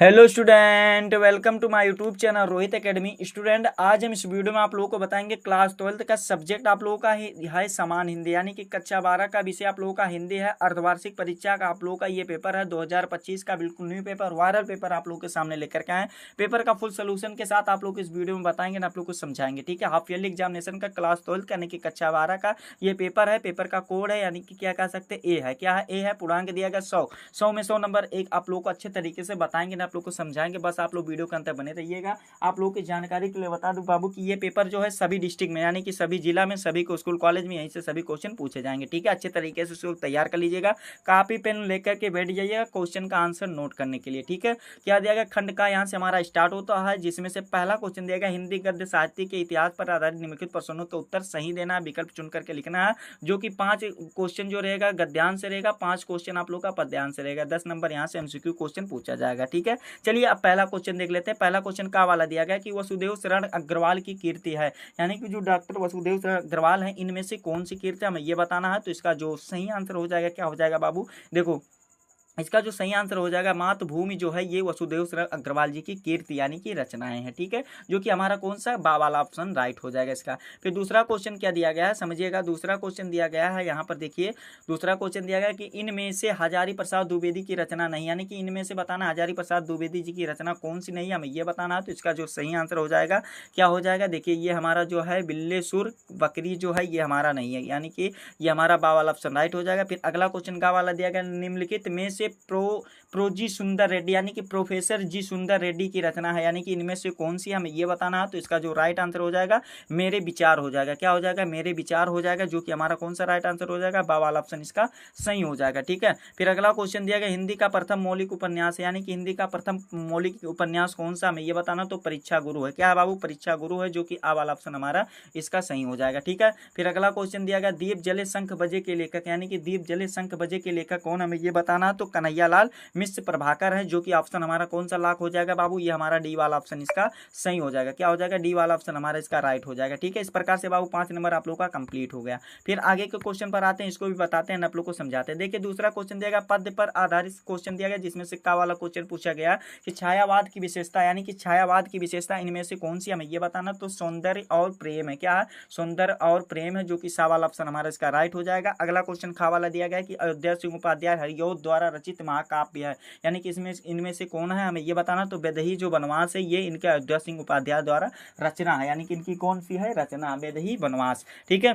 Hello student, welcome to my YouTube channel Rohit academy. Student, आज हम इस वीडियो में आप लोगों को बताएंगे क्लास 12 का सब्जेक्ट आप लोगों का है समान हिंदी, यानी कि कक्षा 12 का विषय आप लोगों का हिंदी है। अर्धवार्षिक परीक्षा का आप लोगों का ये पेपर है 2025 का, बिल्कुल न्यू पेपर, वायरल पेपर आप लोगों के सामने लेकर के आए। पेपर का फुल सोल्यूशन के साथ आप लोग को इस वीडियो में बताएंगे ना, आप लोग को समझाएंगे। ठीक है, हाफ ईयरली एग्जामिनेशन का क्लास 12 यानी कि कक्षा 12 का ये पेपर है। पेपर का कोड है, यानी कि क्या कह सकते हैं, ए है। क्या है? ए है। पूर्णांक दिया गया 100 में 100 नंबर एक आप लोग को अच्छे तरीके से बताएंगे ना, आप लोग को समझाएंगे। बस आप लोग वीडियो के अंत तक बने रहिएगा। आप लोगों की जानकारी के लिए बता दूं बाबू कि ये पेपर जो है सभी डिस्ट्रिक्ट में, यानी कि सभी जिला में, सभी को स्कूल कॉलेज में यहीं से सभी क्वेश्चन पूछे जाएंगे। ठीक है, अच्छे तरीके से उसको तैयार कर लीजिएगा। कॉपी पेन लेकर के बैठ जाइएगा क्वेश्चन का आंसर नोट करने के लिए। ठीक है, क्या दिया गया, खंड का यहाँ से हमारा स्टार्ट होता है, जिसमें से पहला क्वेश्चन दिया गया, हिंदी गद्य साहित्य के इतिहास पर आधारित निम्नलिखित प्रश्नों का उत्तर सही देना है, विकल्प चुन करके लिखना है। जो कि 5 क्वेश्चन जो रहेगा गद्यांश से रहेगा, 5 क्वेश्चन आप लोग का पद्यांश से रहेगा। 10 नंबर यहाँ से एमसीक्यू क्वेश्चन पूछा जाएगा। ठीक है, चलिए अब पहला क्वेश्चन देख लेते हैं। पहला क्वेश्चन का वाला दिया गया कि वसुदेव शरण अग्रवाल की कीर्ति है, यानी कि जो डॉक्टर वसुदेव शरण अग्रवाल है, इनमें से कौन सी कीर्ति हमें ये बताना है। तो इसका जो सही आंसर हो जाएगा, क्या हो जाएगा बाबू, देखो इसका जो सही आंसर हो जाएगा, मातृभूमि जो है ये वसुदेव शरण अग्रवाल जी की कीर्ति यानी कि रचनाएं हैं। ठीक है, जो कि हमारा कौन सा बा वाला ऑप्शन राइट हो जाएगा इसका। फिर दूसरा क्वेश्चन क्या दिया गया है, समझिएगा। दूसरा क्वेश्चन दिया गया है, यहाँ पर देखिए, दूसरा क्वेश्चन दिया गया कि इनमें से हजारी प्रसाद द्विवेदी की रचना नहीं, यानी कि इनमें से बताना हजारी प्रसाद द्विवेदी जी की रचना कौन सी नहीं, हमें ये बताना है। तो इसका जो सही आंसर हो जाएगा, क्या हो जाएगा, देखिए ये हमारा जो है बिल्लेसुर बकरी जो है ये हमारा नहीं है, यानी कि ये हमारा बा वाला ऑप्शन राइट हो जाएगा। फिर अगला क्वेश्चन का वाला दिया गया, निम्नलिखित में से प्रो जी सुंदर रेड्डी यानी कि प्रोफेसर जी सुंदर रेड्डी की रचना है, यानी कि इनमें से कौन सी हमें ये बताना है। तो इसका जो राइट आंसर हो जाएगा, मेरे विचार हो जाएगा। क्या हो जाएगा, मेरे विचार हो जाएगा, जो कि हमारा कौन सा राइट आंसर हो जाएगा, बा वाला ऑप्शन इसका सही हो जाएगा। ठीक है, फिर अगला क्वेश्चन दिया गया, हिंदी का प्रथम मौलिक उपन्यास, यानी कि हिंदी का प्रथम मौलिक उपन्यास कौन सा हमें ये बताना। तो परीक्षा गुरु है। क्या है बाबू, परीक्षा गुरु है, जो कि आ वाला ऑप्शन हमारा इसका सही हो जाएगा। ठीक है, फिर अगला क्वेश्चन दिया गया, दीप जले शंख बजे के लेखक, यानी कि दीप जले शंख बजे के लेखक कौन हमें ये बताना। तो कन्हैया लाल मिश्र प्रभाकर है, जो कि ऑप्शन हमारा कौन सा लाख हो जाएगा बाबू, ये हमारा डी वाला ऑप्शन इसका सही हो जाएगा। क्या हो जाएगा, डी वाला ऑप्शन हमारा इसका राइट हो जाएगा। ठीक है, इस प्रकार से बाबू 5 नंबर आप लोग का कंप्लीट हो गया। फिर आगे के क्वेश्चन पर आते हैं, इसको भी बताते हैं, आप लोग को समझाते हैं। देखिए दूसरा क्वेश्चन दिया गया, पद्य पर आधारित क्वेश्चन दिया गया, जिसमें से का वाला क्वेश्चन पूछा गया कि छायावाद की विशेषता, यानी कि छायावाद की विशेषता इनमें से कौन सी हमें ये बताना। तो सौंदर्य और प्रेम है। क्या है, सौंदर्य और प्रेम है, जो कि सा वाला ऑप्शन हमारा इसका राइट हो जाएगा। अगला क्वेश्चन खा वाला दिया गया कि अयोध्या सिंह उपाध्याय हरिऔध द्वारा रचित महाकाव्य है, यानी कि इसमें इनमें से कौन है हमें ये बताना। तो वैदेही जो वनवास है ये इनके अयोध्या सिंह उपाध्याय द्वारा रचना है, यानी कि इनकी कौन सी है रचना, वैदेही वनवास। ठीक है,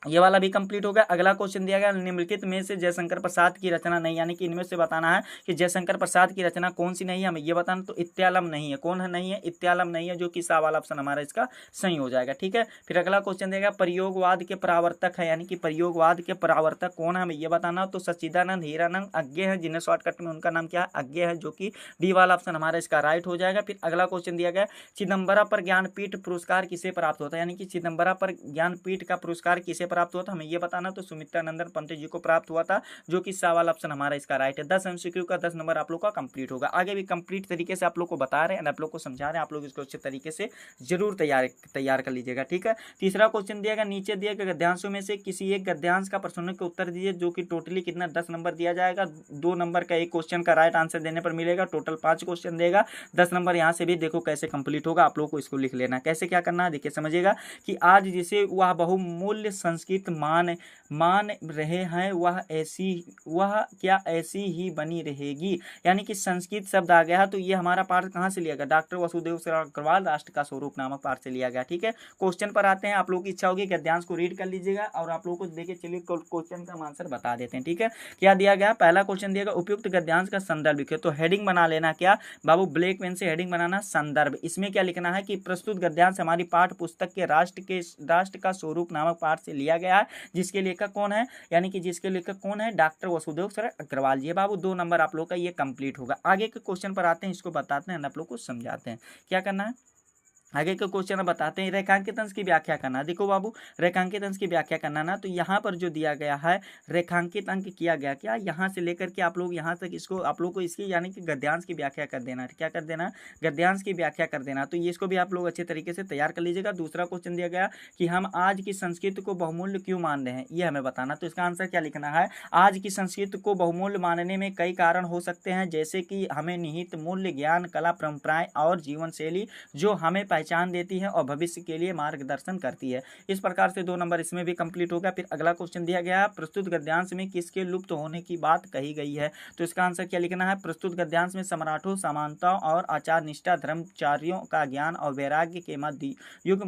ये वाला भी कंप्लीट हो गया। अगला क्वेश्चन दिया गया, निम्नलिखित में से जयशंकर प्रसाद की रचना नहीं, यानी कि इनमें से बताना है कि जयशंकर प्रसाद की रचना कौन सी नहीं है, हमें ये बताना। तो इत्यालम नहीं है। कौन है नहीं है, इत्यालम नहीं है, जो कि सा वाला ऑप्शन हमारा इसका सही हो जाएगा। ठीक है, फिर अगला क्वेश्चन देगा, प्रयोगवाद के परावर्तक है, यानी कि प्रयोगवाद के परावर्तक कौन है हमें ये बताना। तो सच्चिदानंद हीरानंद अज्ञे है, जिन्हें शॉर्टकट में उनका नाम क्या है, अज्ञे है, जो कि डी वाला ऑप्शन हमारा इसका राइट हो जाएगा। फिर अगला क्वेश्चन दिया गया, चिदम्बरा पर ज्ञानपीठ पुरस्कार किसे प्राप्त होता है, यानी कि चिदम्बरा पर ज्ञानपीठ का पुरस्कार किसे प्राप्त हुआ था, हमें ये बताना। तो सुमित्रा नंदन पंत जी को प्राप्त हुआ था, जो कि सा वाला ऑप्शन हमारा इसका राइट है। 10 एमसीक्यू का 10 नंबर आप लोग का कंप्लीट होगा। आगे भी कंप्लीट तरीके से आप लोग को बता रहे हैं, आप लोग को समझा रहे हैं, आप लोग इसको अच्छे तरीके से जरूर तैयार कर लीजिएगा। ठीक है, तीसरा क्वेश्चन दिया गया, नीचे दिए गए गद्यांशों में से किसी एक गद्यांश का प्रश्नों के उत्तर दीजिए, जो कि टोटली कितना 10 नंबर दिया जाएगा। 2 नंबर का एक क्वेश्चन का राइट आंसर देने पर मिलेगा, टोटल 5 क्वेश्चन देगा। 10 नंबर यहाँ से भी देखो कैसे कंप्लीट होगा, आप लोग को इसको लिख लेना। कैसे क्या करना है देखिए, समझिएगा कि आज जिसे वह बहुमूल्य संस्कृत मान रहे हैं वह क्या ऐसी ही बनी रहेगी, यानी कि संस्कृत शब्द आ गया है। तो ये हमारा पाठ कहाँ से लिया गया, डॉक्टर वसुदेव शरण अग्रवाल राष्ट्र का स्वरूप नामक पाठ से लिया गया। ठीक है, क्वेश्चन पर आते हैं। आप लोगों की इच्छा होगी गद्यांश को रीड कर लीजिएगा, और आप लोगों को देखिए, चलिए क्वेश्चन का आंसर बता देते हैं। ठीक है, क्या दिया गया, पहला क्वेश्चन दिया गया, उपयुक्त गद्यांश का संदर्भ लिखे। तो हेडिंग बना लेना, क्या बाबू, ब्लैक पेन से हेडिंग बनाना, संदर्भ। इसमें क्या लिखना है कि प्रस्तुत गद्यांश हमारी पाठ्य पुस्तक के राष्ट्र का स्वरूप नामक पाठ से लिया गया है, जिसके लेखक कौन है, यानी कि जिसके लेखक कौन है, डॉक्टर वसुदेव शरण अग्रवाल जी। बाबू 2 नंबर आप लोग का ये कंप्लीट होगा। आगे के क्वेश्चन पर आते हैं, इसको बताते हैं, आप लोग को समझाते हैं क्या करना है। आगे के क्वेश्चन बताते हैं। रेखांकित अंश की व्याख्या करना। देखो बाबू, रेखांकित अंश की व्याख्या करना ना, तो यहाँ पर जो दिया गया है रेखांकित अंक किया गया क्या, यहाँ से लेकर के आप लोग यहाँ तक इसको आप लोग को इसकी यानी कि गद्यांश की व्याख्या कर देना। क्या कर देना, गद्यांश की व्याख्या कर देना। तो ये इसको भी आप लोग अच्छे तरीके से तैयार कर लीजिएगा। दूसरा क्वेश्चन दिया गया कि हम आज की संस्कृति को बहुमूल्य क्यों मान रहे हैं, ये हमें बताना। तो इसका आंसर क्या लिखना है, आज की संस्कृति को बहुमूल्य मानने में कई कारण हो सकते हैं, जैसे कि हमें निहित मूल्य, ज्ञान, कला, परंपराएं और जीवन शैली जो हमें पहचान देती है और भविष्य के लिए मार्गदर्शन करती है। इस प्रकार से 2 नंबर इसमें भी कंप्लीट हो गया। फिर अगला क्वेश्चन दिया गया, प्रस्तुत गद्यांश में किसके लुप्त होने की बात कही गई है। तो इसका आंसर क्या लिखना है, प्रस्तुत गद्यांश में सम्राटों, समानताओं और आचार निष्ठा, धर्मचारियों का ज्ञान और वैराग्य के मध्य युग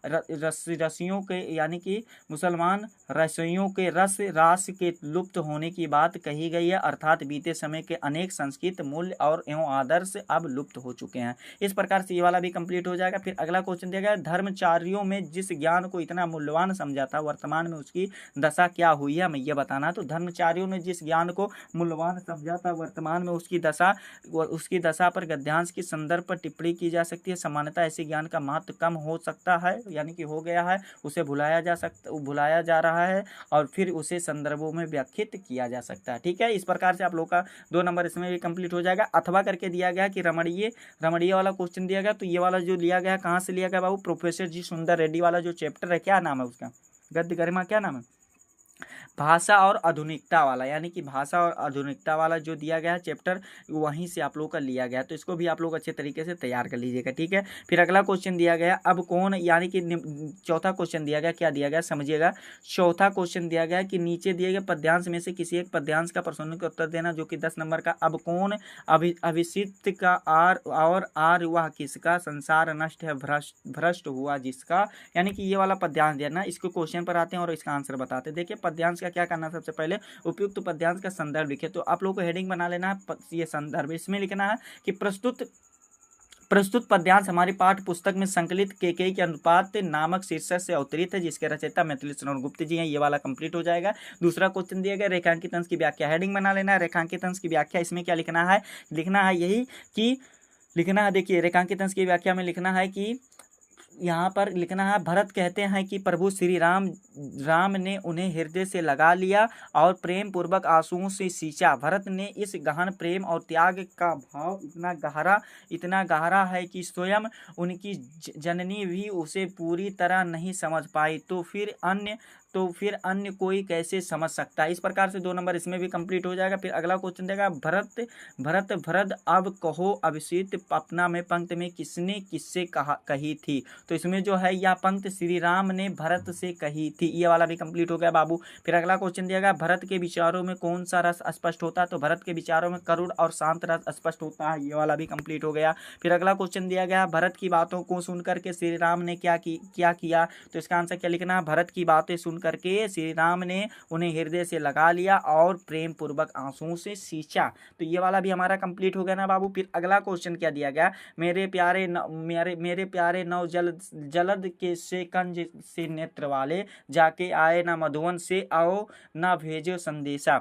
रसियों के यानी कि मुसलमान रसियों के रस रास के लुप्त होने की बात कही गई है, अर्थात बीते समय के अनेक संस्कृत मूल्य और एवं आदर्श अब लुप्त हो चुके हैं। इस प्रकार से ये वाला भी कंप्लीट हो जाएगा। फिर अगला क्वेश्चन दिया गया, धर्मचारियों में जिस ज्ञान को इतना मूल्यवान समझा था, वर्तमान में उसकी दशा क्या हुई है, हमें यह बताना। तो धर्मचारियों ने जिस ज्ञान को मूल्यवान समझा था, वर्तमान में उसकी दशा पर गद्यांश के संदर्भ पर टिप्पणी की जा सकती है। सामान्यतः ऐसे ज्ञान का महत्व कम हो सकता है, यानी कि हो गया है, उसे भुलाया जा रहा है और फिर उसे संदर्भों में व्याख्यात किया जा सकता है। ठीक है, इस प्रकार से आप लोग का 2 नंबर इसमें भी कंप्लीट हो जाएगा। अथवा करके दिया गया कि रमणीय वाला क्वेश्चन दिया गया। तो ये वाला जो लिया गया कहाँ से लिया गया बाबू, प्रोफेसर जी सुंदर रेड्डी वाला जो चैप्टर है, क्या नाम है उसका, गद्य गरिमा, क्या नाम है, भाषा और आधुनिकता वाला, यानी कि भाषा और आधुनिकता वाला जो दिया गया है चैप्टर, वहीं से आप लोग का लिया गया। तो इसको भी आप लोग अच्छे तरीके से तैयार कर लीजिएगा। ठीक है, फिर अगला क्वेश्चन दिया गया, अब कौन, यानी कि चौथा क्वेश्चन दिया गया, क्या दिया गया समझिएगा। चौथा क्वेश्चन दिया गया कि नीचे दिए गए पद्यांश में से किसी एक पद्यांश का प्रश्नों का उत्तर देना, जो कि 10 नंबर का। अब कौन अभिषिक्त का आर वह किसका, संसार नष्ट है भ्रष्ट हुआ जिसका, यानी कि ये वाला पद्यांश देना। इसको क्वेश्चन पर आते हैं और इसका आंसर बताते हैं। देखिए पद्यांश क्या करना, सबसे पहले उपयुक्त पद्यांश का संदर्भ लिखे। तो आप लोग को हेडिंग बना लेना है, ये संदर्भ, इसमें लिखना है कि प्रस्तुत पद्यांश हमारी पाठ्य पुस्तक में संकलित केकेई के अनुपात नामक शीर्षक से अवतरित है, जिसके रचयिता मैथिली शरण गुप्त जी हैं। ये वाला कंप्लीट हो जाएगा। दूसरा क्वेश्चन दिया गया, रेखांकित अंश की व्याख्या, हेडिंग बना लेना है, रेखांकित अंश की व्याख्या। इसमें क्या लिखना है, यही कि लिखना है, देखिए रेखांकित अंश की व्याख्या में लिखना है कि यहाँ पर लिखना है, भरत कहते हैं कि प्रभु श्री राम ने उन्हें हृदय से लगा लिया और प्रेम पूर्वक आंसुओं से सींचा। भरत ने इस गहन प्रेम और त्याग का भाव इतना गहरा है कि स्वयं उनकी जननी भी उसे पूरी तरह नहीं समझ पाई, तो फिर अन्य कोई कैसे समझ सकता है। इस प्रकार से 2 नंबर इसमें भी कंप्लीट हो जाएगा। फिर अगला क्वेश्चन देगा, भरत अब कहो अभिषिक्त अपना में पंक्ति में किससे कही थी। तो इसमें जो है यह पंक्ति श्री राम ने भरत से कही थी। ये वाला भी कंप्लीट हो गया बाबू। फिर अगला क्वेश्चन दिया, भरत के विचारों में कौन सा रस स्पष्ट होता है। तो भरत के विचारों में करुण और शांत रस स्पष्ट होता है। ये वाला भी कंप्लीट हो गया। फिर अगला क्वेश्चन दिया गया, भरत की बातों को सुनकर के श्री राम ने क्या किया। तो इसका आंसर क्या लिखना है, भरत की बातें सुन करके श्री राम ने उन्हें हृदय से लगा लिया और प्रेम पूर्वक आंसुओं से सींचा। तो ये वाला भी हमारा कंप्लीट हो गया ना बाबू। फिर अगला क्वेश्चन क्या दिया गया, मेरे प्यारे नौ जलद के से कंज से नेत्र वाले, जाके आए ना मधुवन से आओ ना भेजो संदेशा।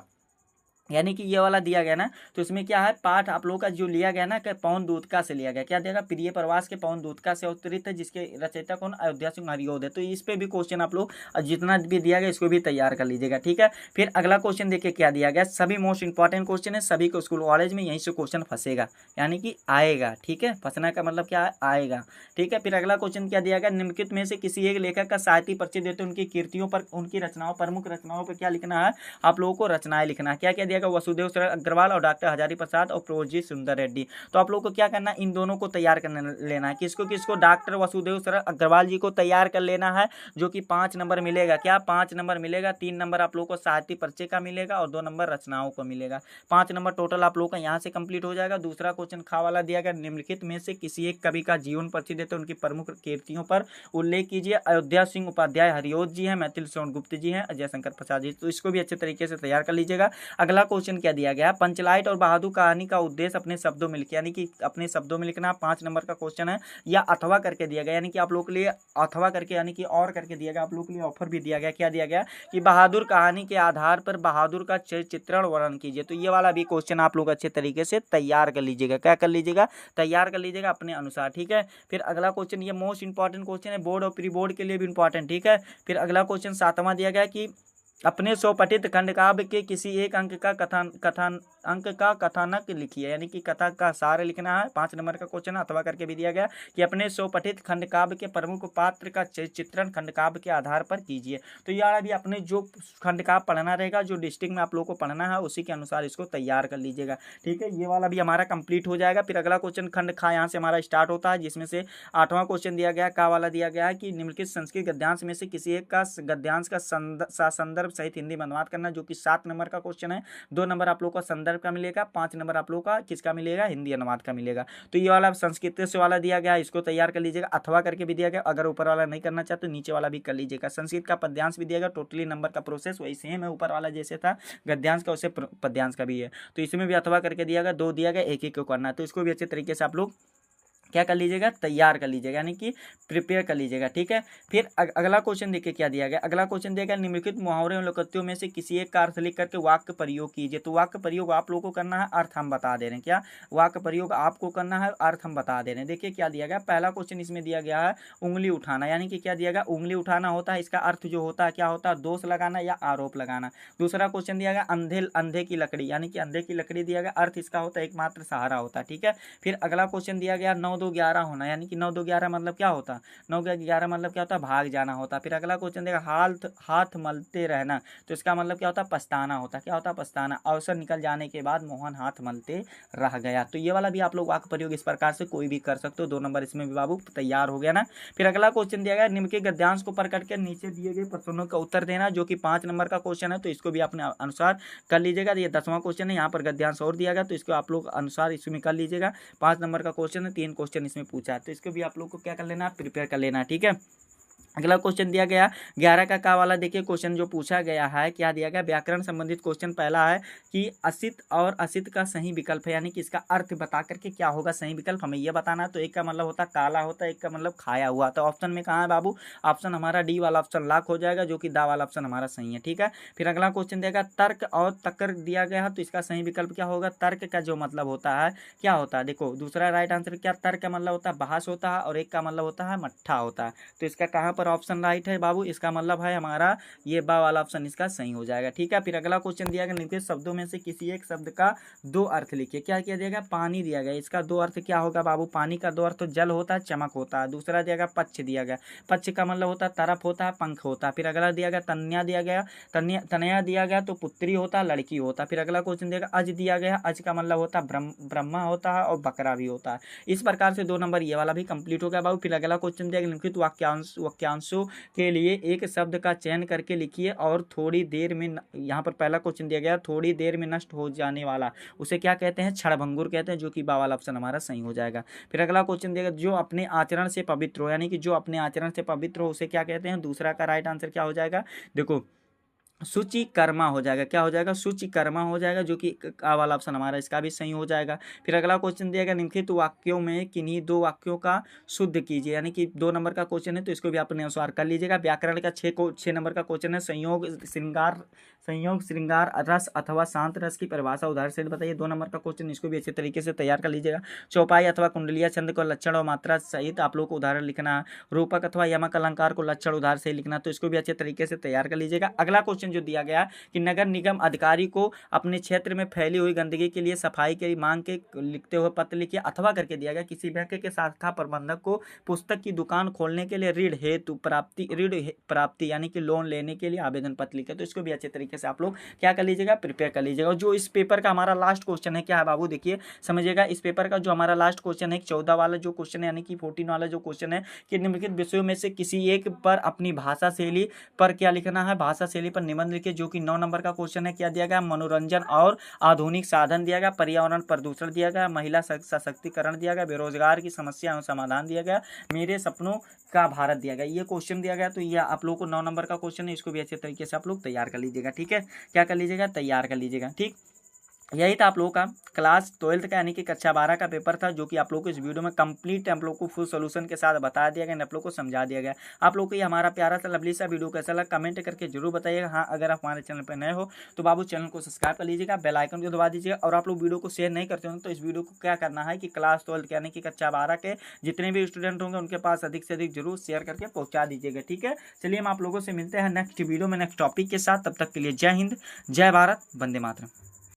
यानी कि ये वाला दिया गया ना, तो इसमें क्या है, पाठ आप लोगों का जो लिया गया ना, पवन दूतका से लिया गया। क्या दिया गया, प्रिय प्रवास के पवन दूतका से अवतरित है, जिसके रचयिता कौन, अयोध्या सिंह हरिओद है। तो इस पे भी क्वेश्चन आप लोग जितना भी दिया गया इसको भी तैयार कर लीजिएगा। ठीक है, फिर अगला क्वेश्चन देखिए क्या दिया गया, सभी मोस्ट इंपॉर्टेंट क्वेश्चन है, सभी को स्कूल कॉलेज में यहीं से क्वेश्चन फंसेगा, यानी कि आएगा। ठीक है, फंसना का मतलब क्या है, आएगा। ठीक है, फिर अगला क्वेश्चन क्या दिया गया, निम्नलिखित में से किसी एक लेखक का साहित्यिक परिचय देते उनकी कृतियों पर, उनकी रचनाओं, प्रमुख रचनाओं पर क्या लिखना है, आप लोगों को रचनाएं लिखना है। क्या क्या दिया गया, वसुदेव अग्रवाल और डॉक्टर हजारी प्रसाद और प्रोजी सुंदर रेड्डी। तो आप लोग को क्या करना है, इन दोनों को तैयार कर लेना है। किसको डॉक्टर वसुदेव शरण अग्रवाल जी को तैयार कर लेना है, जो कि 5 नंबर मिलेगा। क्या 5 नंबर मिलेगा, 3 नंबर आप लोग को साहित्यिक परिचय का मिलेगा और 2 नंबर रचनाओं को मिलेगा। 5 नंबर टोटल आप लोग का यहाँ से कंप्लीट हो जाएगा। दूसरा क्वेश्चन खा वाला दिया गया, निम्नलिखित में से किसी एक कवि का जीवन परिचय देते उनकी प्रमुख कृतियों पर उल्लेख कीजिए। अयोध्या सिंह उपाध्याय हरिओद जी हैं, मैथिली शरण गुप्त जी हैं, अजय शंकर प्रसाद जी। तो इसको भी अच्छे तरीके से तैयार कर लीजिएगा। अगला क्वेश्चन क्या दिया गया, पंचलाइट और बहादुर कहानी का उद्देश्य अपने शब्दों में लिखिए, यानी कि अपने शब्दों में लिखना। 5 नंबर का क्वेश्चन है, या अथवा करके दिया गया, यानी कि आप लोग के लिए अथवा करके यानी कि और करके दिया गया, आप लोग के लिए ऑफर भी दिया गया। क्या दिया गया कि बहादुर कहानी के आधार पर बहादुर का चित्रण वर्णन कीजिए। तो ये वाला भी क्वेश्चन आप लोग अच्छे तरीके से तैयार कर लीजिएगा। क्या कर लीजिएगा, तैयार कर लीजिएगा अपने अनुसार, ठीक है। फिर अगला क्वेश्चन, ये मोस्ट इंपॉर्टेंट क्वेश्चन है, बोर्ड और प्री बोर्ड के लिए भी इंपॉर्टेंट, ठीक है। फिर अगला क्वेश्चन 7वां दिया गया कि अपने स्वपठित खंडकाव्य के किसी एक अंक का कथानक लिखिए, यानी कि कथा का सार लिखना है। 5 नंबर का क्वेश्चन अथवा करके भी दिया गया कि अपने स्वपठित खंडकाव्य के प्रमुख पात्र का चित्रण खंडकाव्य के आधार पर कीजिए। तो यार अभी अपने जो खंडकाव्य पढ़ना रहेगा, जो डिस्ट्रिक्ट में आप लोगों को पढ़ना है, उसी के अनुसार इसको तैयार कर लीजिएगा, ठीक है। ये वाला भी हमारा कंप्लीट हो जाएगा। फिर अगला क्वेश्चन खंड खा यहाँ से हमारा स्टार्ट होता है, जिसमें से 8वां क्वेश्चन दिया गया, का वाला दिया गया है कि निम्नलिखित संस्कृत गद्यांश में से किसी एक का गद्यांश का संदर्भ सहित हिंदी में अनुवाद करना, जो कि 7 नंबर का क्वेश्चन है। 2 नंबर आप लोग का संदर्भ का मिलेगा, 5 नंबर आप लोग का किसका मिलेगा, हिंदी अनुवाद का मिलेगा। तो ये वाला संस्कृत से वाला दिया गया, इसको तैयार कर लीजिएगा। अथवा करके भी दिया गया, अगर ऊपर वाला नहीं करना चाहते तो नीचे वाला भी कर लीजिएगा। संस्कृत का पद्यांश भी दिया गया, टोटली नंबर का प्रोसेस वही सेम है, ऊपर वाला जैसे था गद्यांश का वैसे पद्यांश का भी है। तो इसमें भी अथवा करके दिया गया, 2 दिया गया, एक एक को करना है। तो इसको भी अच्छे तरीके से आप लोग क्या कर लीजिएगा, तैयार कर लीजिएगा, यानी कि प्रिपेयर कर लीजिएगा, ठीक है। फिर अगला क्वेश्चन देखिए क्या दिया गया। अगला क्वेश्चन दिया गया, निम्नलिखित मुहावरे और लोकोक्तियों में से किसी एक का अर्थ लिख करके वाक्य प्रयोग कीजिए। तो वाक्य प्रयोग आप लोगों को करना है, अर्थ हम बता दे रहे हैं। क्या वाक्य प्रयोग आपको करना है, अर्थ हम बता दे रहे हैं। देखिए क्या दिया गया, पहला क्वेश्चन इसमें दिया गया है उंगली उठाना, यानी कि क्या दिया गया, उंगली उठाना होता है, इसका अर्थ जो होता है क्या होता है, दोष लगाना या आरोप लगाना। दूसरा क्वेश्चन दिया गया अंधे की लकड़ी, यानी कि अंधे की लकड़ी दिया गया, अर्थ इसका होता है एकमात्र सहारा होता है, ठीक है। फिर अगला क्वेश्चन दिया गया 9 2 11 होना, यानी कि 9 2 11 मतलब क्या होता, 9 11 मतलब क्या होता, भाग जाना होता। फिर अगला क्वेश्चन देगा हाथ मलते रहना, तो इसका मतलब क्या होता, पछताना होता। क्या होता, पछताना। अवसर निकल जाने के बाद मोहन हाथ मलते रह गया। तो ये वाला भी आप लोग वाक्य प्रयोग इस प्रकार से कोई भी कर सकते हो। 2 नंबर इसमें भी बाबू तैयार हो गया ना। फिर अगला क्वेश्चन दिया गया निम्न के गद्यांश को पढ़ करके नीचे दिए गए प्रश्नों का उत्तर देना, जो कि 5 नंबर का क्वेश्चन है। तो इसको भी अपने अनुसार कर लीजिएगा। ये 10वां क्वेश्चन है, यहाँ पर गद्यांश और दिया गया, तो इसको आप लोग अनुसार इसमें कर लीजिएगा। 5 नंबर का क्वेश्चन है, 3 क्वेश्चन इसमें पूछा है, तो इसको भी आप लोग को क्या कर लेना, प्रिपेयर कर लेना, ठीक है। अगला क्वेश्चन दिया गया 11 का वाला, देखिए क्वेश्चन जो पूछा गया है, क्या दिया गया, व्याकरण संबंधित क्वेश्चन पहला है कि असित और असित का सही विकल्प है, यानी कि इसका अर्थ बता करके क्या होगा सही विकल्प, हमें यह बताना है। तो एक का मतलब होता है काला होता है, एक का मतलब खाया हुआ। तो ऑप्शन में कहाँ है बाबू, ऑप्शन हमारा डी वाला ऑप्शन लॉक हो जाएगा, जो कि दा वाला ऑप्शन हमारा सही है, ठीक है। फिर अगला क्वेश्चन देगा तर्क और तकर दिया गया है, तो इसका सही विकल्प क्या होगा, तर्क का जो मतलब होता है क्या होता है, देखो दूसरा राइट आंसर क्या, तर्क का मतलब होता है बहस होता है, और एक का मतलब होता है मट्ठा होता है। तो इसका कहाँ पर ऑप्शन राइट है बाबू, इसका मतलब है हमारा ये बा वाला ऑप्शन इसका सही हो जाएगा, ठीक है। फिर अगला क्वेश्चन दिया गया निम्नलिखित शब्दों में से किसी एक शब्द का 2 अर्थ लिखिए। क्या किया दिया गया, पानी दिया गया, इसका 2 अर्थ क्या होगा बाबू, पानी का 2 अर्थ तो जल होता है, चमक होता है। दूसरा दिया गया पक्ष दिया गया, पक्ष का मतलब होता है तरफ होता है, पंख होता है। फिर अगला दिया गया तन्या दिया गया, तनया दिया गया तो पुत्री होता है, लड़की होता है। फिर अगला क्वेश्चन दिया गया अज दिया गया, अज का मतलब होता है ब्रह्मा होता है और बकरा भी होता है। इस प्रकार से 2 नंबर ये वाला भी कंप्लीट हो गया बाबू। फिर अगला क्वेश्चन दिया गया निम्नलिखित वाक्यांशों के लिए एक शब्द का चयन करके लिखिए और थोड़ी देर में, यहाँ पर पहला क्वेश्चन दिया गया थोड़ी देर में नष्ट हो जाने वाला, उसे क्या कहते हैं, क्षणभंगुर कहते हैं, जो कि बा वाला ऑप्शन हमारा सही हो जाएगा। फिर अगला क्वेश्चन दिया गया जो अपने आचरण से पवित्र हो, यानी कि जो अपने आचरण से पवित्र हो उसे क्या कहते हैं, दूसरा का राइट आंसर क्या हो जाएगा, देखो सूचिकर्मा हो जाएगा। क्या हो जाएगा, सूचिकर्मा हो जाएगा, जो कि का वाला ऑप्शन हमारा इसका भी सही हो जाएगा। फिर अगला क्वेश्चन दिया गया निम्नलिखित वाक्यों में किन्हीं 2 वाक्यों का शुद्ध कीजिए, यानी कि 2 नंबर का क्वेश्चन है, तो इसको भी अपने अनुसार कर लीजिएगा। व्याकरण का 6 नंबर का क्वेश्चन है, संयोग श्रृंगार रस अथवा शांत रस की परिभाषा उदाहरण से बताइए। 2 नंबर का क्वेश्चन, इसको भी अच्छे तरीके से तैयार कर लीजिएगा। चौपाई अथवा कुंडलिया छंद को लक्षण और मात्रा सहित आप लोग को उदाहरण लिखना है। रूपक अथवा यमक अलंकार को लक्षण उदाहरण से लिखना, तो इसको भी अच्छे तरीके से तैयार कर लीजिएगा। अगला क्वेश्चन जो दिया गया कि नगर निगम अधिकारी को अपने क्षेत्र में फैली हुई गंदगी के लिए सफाई की मांग के लिखते हुए पत्र लिखिए। अथवा करके दिया गया किसी बैंक के शाखा प्रबंधक को पुस्तक की दुकान खोलने के लिए ऋण प्राप्ति यानी कि लोन लेने के लिए आवेदन पत्र लिखे। तो इसको भी अच्छे तरीके से आप लोग क्या कर लीजिएगा, प्रिपेयर कर लीजिएगा। जो इस पेपर का हमारा लास्ट क्वेश्चन है क्या है बाबू, देखिए समझिएगा, इस पेपर का जो हमारा लास्ट क्वेश्चन है 14 वाला जो क्वेश्चन है, यानी कि 14 वाला जो क्वेश्चन है कि निम्नलिखित विषयों में से किसी एक पर अपनी भाषा शैली पर क्या लिखना है, भाषा शैली पर निबंध लिखिए, जो कि 9 नंबर का क्वेश्चन है। क्या दिया गया, मनोरंजन और आधुनिक साधन दिया गया, पर्यावरण प्रदूषण दिया गया, महिला सशक्तिकरण दिया गया, बेरोजगार की समस्या एवं समाधान दिया गया, मेरे सपनों का भारत दिया गया। ये क्वेश्चन दिया गया, तो ये आप लोगों को 9 नंबर का क्वेश्चन है, इसको भी अच्छे तरीके से आप लोग तैयार कर लीजिएगा, ठीक है। क्या कर लीजिएगा, तैयार कर लीजिएगा, ठीक। यही था आप लोगों का क्लास 12th का यानी कि कक्षा 12 का पेपर था, जो कि आप लोग को इस वीडियो में कंप्लीट आप लोग को फुल सोल्यूशन के साथ बता दिया गया, आप लोग को समझा दिया गया। आप लोग को ये हमारा प्यारा सा लवली सा वीडियो कैसा लगा कमेंट करके जरूर बताइएगा। हाँ, अगर आप हमारे चैनल पर नए हो तो बाबू चैनल को सब्सक्राइब कर लीजिएगा, बेल आइकन को दबा दीजिएगा। और आप लोग वीडियो को शेयर नहीं करते हो तो इस वीडियो को क्या करना है कि क्लास 12th यानी कि कक्षा 12 के जितने भी स्टूडेंट होंगे उनके पास अधिक से अधिक जरूर शेयर करके पहुंचा दीजिएगा। ठीक है, चलिए हम आप लोगों से मिलते हैं नेक्स्ट वीडियो में नेक्स्ट टॉपिक के साथ। तब तक के लिए जय हिंद, जय भारत, वंदे मातरम।